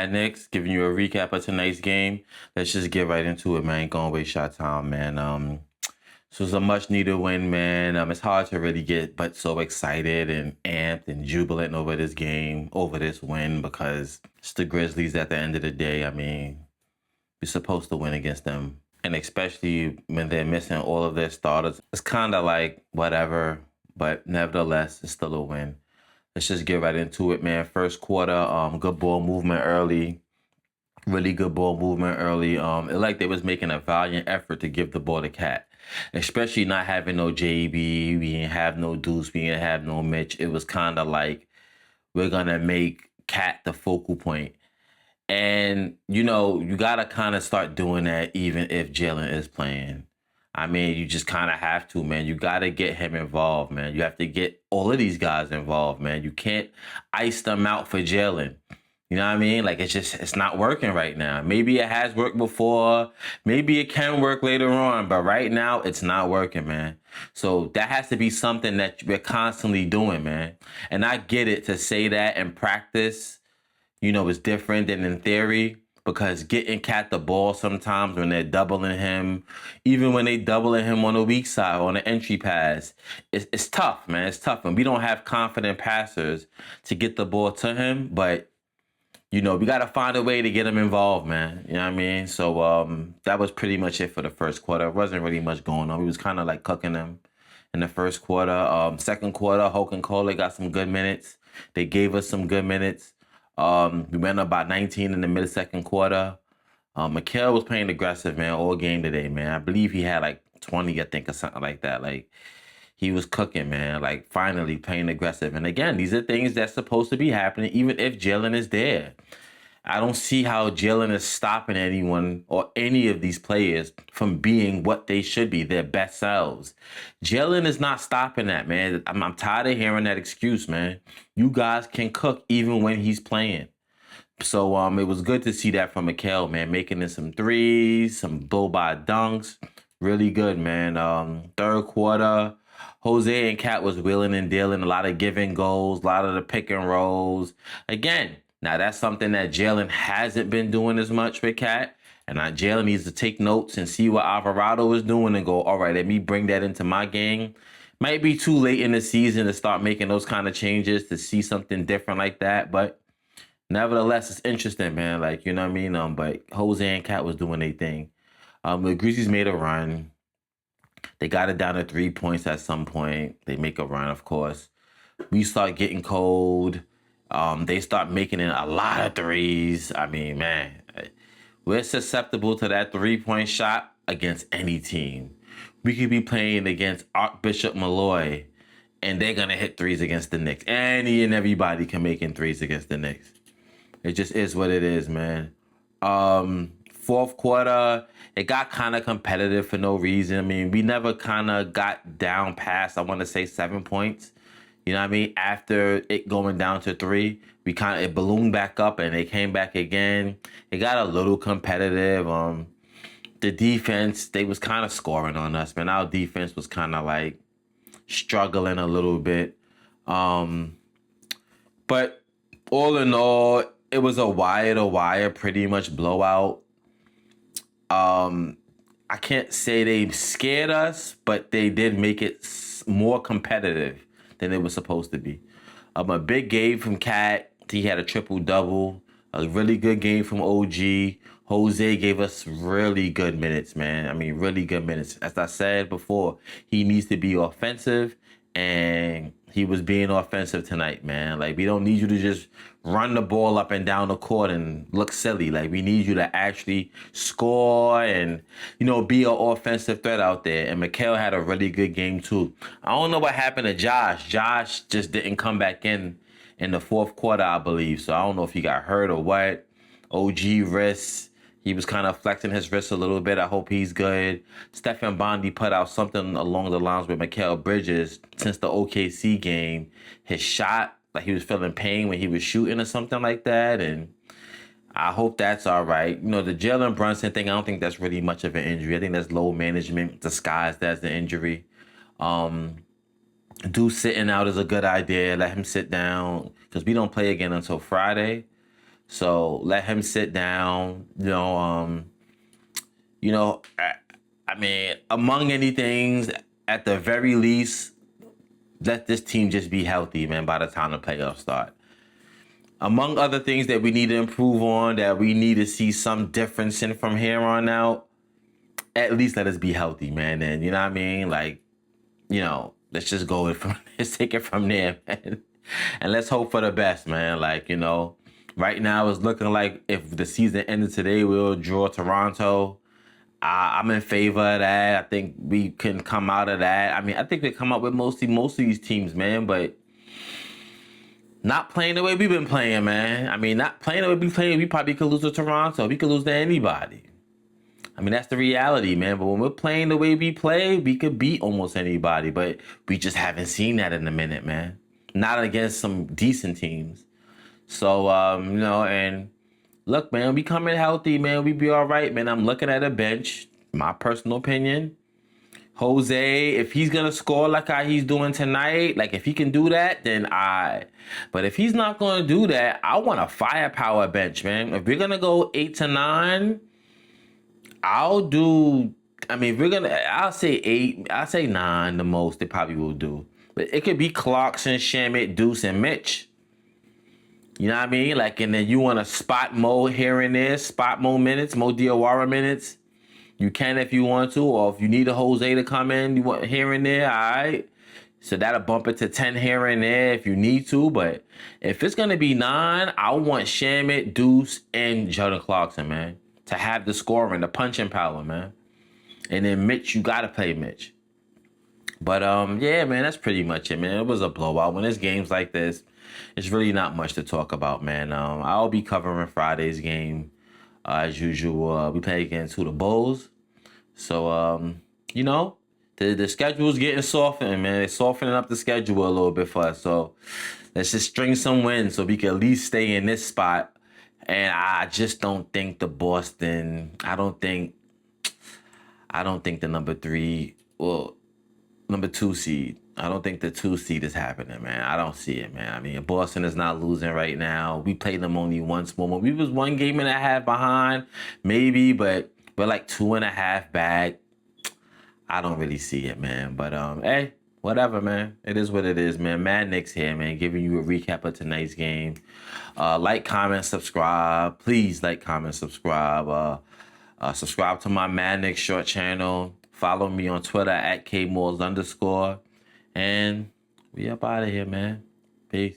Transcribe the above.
Mad Knicks, giving you a recap of tonight's game. Let's just get right into it, man. Ain't gonna waste your time, man. This was a much needed win, man. It's hard to really get but so excited and amped and jubilant over this game, over this win, because it's the Grizzlies at the end of the day. I mean, you're supposed to win against them. And especially when they're missing all of their starters. It's kind of like whatever, but nevertheless, it's still a win. Let's just get right into it, man. First quarter, good ball movement early. Really good ball movement early. It like they was making a valiant effort to give the ball to Cat. Especially not having no JB, we didn't have no Deuce, we didn't have no Mitch. It was kind of like we're gonna make Cat the focal point. And, you got to kind of start doing that even if Jalen is playing. I mean, you just kind of have to, man. You got to get him involved, man. You have to get all of these guys involved, man. You can't ice them out for Jalen. You know what I mean? Like, it's not working right now. Maybe it has worked before. Maybe it can work later on. But right now, it's not working, man. So that has to be something that we're constantly doing, man. And I get it to say that in practice, is different than in theory, because getting Cat the ball sometimes when they're doubling him, even when they doubling him on the weak side, on the entry pass, it's tough, man. It's tough. And we don't have confident passers to get the ball to him, but, we got to find a way to get him involved, man. You know what I mean? So that was pretty much it for the first quarter. There wasn't really much going on. We was kind of like cooking them in the first quarter. Second quarter, Hulk and Cole got some good minutes. They gave us some good minutes. We went up by 19 in the mid-second quarter. Mikal was playing aggressive, man, all game today, man. I believe he had like 20, I think, or something like that. Like, he was cooking, man, like finally playing aggressive. And again, these are things that's supposed to be happening even if Jalen is there. I don't see how Jalen is stopping anyone or any of these players from being what they should be, their best selves. Jalen is not stopping that, man. I'm tired of hearing that excuse, man. You guys can cook even when he's playing. So it was good to see that from Mikal, man, making in some threes, some blow-by dunks. Really good, man. Third quarter, Jose and Cat was wheeling and dealing, a lot of giving goals, a lot of the pick and rolls. Again, now, that's something that Jalen hasn't been doing as much with Cat. And now Jalen needs to take notes and see what Alvarado is doing and go, all right, let me bring that into my game. Might be too late in the season to start making those kind of changes to see something different like that. But nevertheless, it's interesting, man. Like, you know what I mean? But Jose and Cat was doing their thing. The Grizzlies made a run. They got it down to 3 points at some point. They make a run, of course. We start getting cold. They start making in a lot of threes. I mean, man, we're susceptible to that 3-point shot against any team. We could be playing against Archbishop Malloy, and they're going to hit threes against the Knicks. Any and everybody can make in threes against the Knicks. It just is what it is, man. Fourth quarter, it got kind of competitive for no reason. I mean, we never kind of got down past, I want to say, 7 points. You know what I mean? After it going down to 3, it ballooned back up and they came back again. It got a little competitive. The defense, they was kind of scoring on us, man. Our defense was kind of like struggling a little bit. But all in all, it was a wire-to-wire pretty much blowout. I can't say they scared us, but they did make it more competitive than it was supposed to be. A big game from Cat. He had a triple-double. A really good game from OG. Jose gave us really good minutes, man. I mean, really good minutes. As I said before, he needs to be offensive, and he was being offensive tonight, man. Like, we don't need you to just run the ball up and down the court and look silly. Like, we need you to actually score and, be an offensive threat out there. And Mikal had a really good game, too. I don't know what happened to Josh. Josh just didn't come back in the fourth quarter, I believe. So I don't know if he got hurt or what. OG wrists. He was kind of flexing his wrist a little bit. I hope he's good. Stephen Bondi put out something along the lines with Mikal Bridges since the OKC game. His shot, like he was feeling pain when he was shooting or something like that. And I hope that's all right. The Jalen Brunson thing, I don't think that's really much of an injury. I think that's low management disguised as the injury. Deuce sitting out is a good idea. Let him sit down because we don't play again until Friday. So let him sit down. You know, I mean, among any things, at the very least, let this team just be healthy, man, by the time the playoffs start. Among other things that we need to improve on, that we need to see some difference in from here on out, at least let us be healthy, man. And you know what I mean? Like, let's just go with from let's take it from there, man. And let's hope for the best, man. Like, right now it's looking like if the season ended today, we'll draw Toronto. I'm in favor of that. I think we can come out of that. I mean, I think we come up with most of these teams, man, but not playing the way we've been playing, man. I mean, not playing the way we playing, we probably could lose to Toronto. We could lose to anybody. I mean, that's the reality, man. But when we're playing the way we play, we could beat almost anybody. But we just haven't seen that in a minute, man. Not against some decent teams. So, and look, man, we coming healthy, man. We be all right, man. I'm looking at a bench. My personal opinion. Jose, if he's going to score like how he's doing tonight, like if he can do that, then But if he's not going to do that, I want a firepower bench, man. If we're going to go 8 to 9, I'll say 8. I'll say 9 the most they probably will do. But it could be Clarkson, Shamet, Deuce, and Mitch. You know what I mean? Like, and then you want a spot Mo here and there, spot Mo minutes, Mo Diawara minutes. You can if you want to, or if you need a Jose to come in, you want here and there, all right? So that'll bump it to 10 here and there if you need to. But if it's going to be 9, I want Shamet, Deuce, and Jordan Clarkson, man, to have the scoring, the punching power, man. And then Mitch, you got to play Mitch. But, yeah, man, that's pretty much it, man. It was a blowout. When there's games like this, it's really not much to talk about, man. I'll be covering Friday's game. As usual, we play against the Bulls. So, the schedule's getting softened, man. They're softening up the schedule a little bit for us. So let's just string some wins so we can at least stay in this spot. And I just don't think I don't think the number 2 seed. I don't think the 2 seed is happening, man. I don't see it, man. I mean, Boston is not losing right now. We played them only once more. We was 1.5 games behind, maybe, but we're like 2.5 back. I don't really see it, man. But hey, whatever, man. It is what it is, man. Mad Knicks here, man, giving you a recap of tonight's game. Like, comment, subscribe. Please like, comment, subscribe. Subscribe to my Mad Knicks short channel. Follow me on Twitter at @KMalls_. And we up out of here, man. Peace.